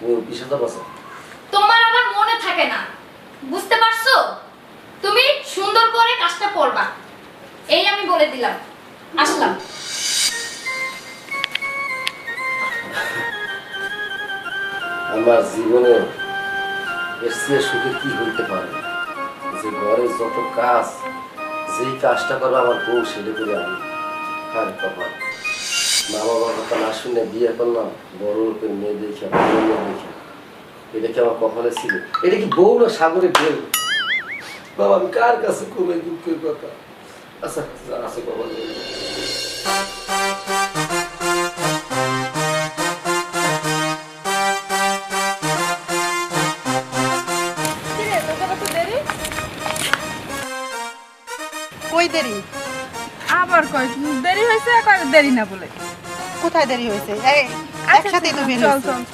ও বিষয়টা বসে তোমার আবার মনে থাকে না, বুঝতে পারছো? তুমি সুন্দর করে কাজটা করবা, এই আমি বলে দিলাম। আসলাম। আমার জীবনে এর চেয়ে সুখে কি হইতে পারে যে ঘরে যত কাজ, যেই কাজটা করবো আমার বউ সেটা করে আমি। হ্যাঁ কপাল, মা বাবার কথা না শুনে বিয়ে করলাম, বড় লোকের মেয়ে দেখে, বড় মেয়ে দেখে। এটা কি আমার কপালে ছিল? এটা কি বউ না সাগরে ঢেউ? বাবা আমি কার কাছে কমে দুঃখের কথা। আচ্ছা যা আছে বাবা। কিরে তোদের এত দেরি? কই দেরি? আবার কয় দেরি হয়েছে, কয় দেরি না বলে। কোথায় দেরি হয়েছে? এই আচ্ছা, একসাথেই তো বের চল হয়েছে। চল।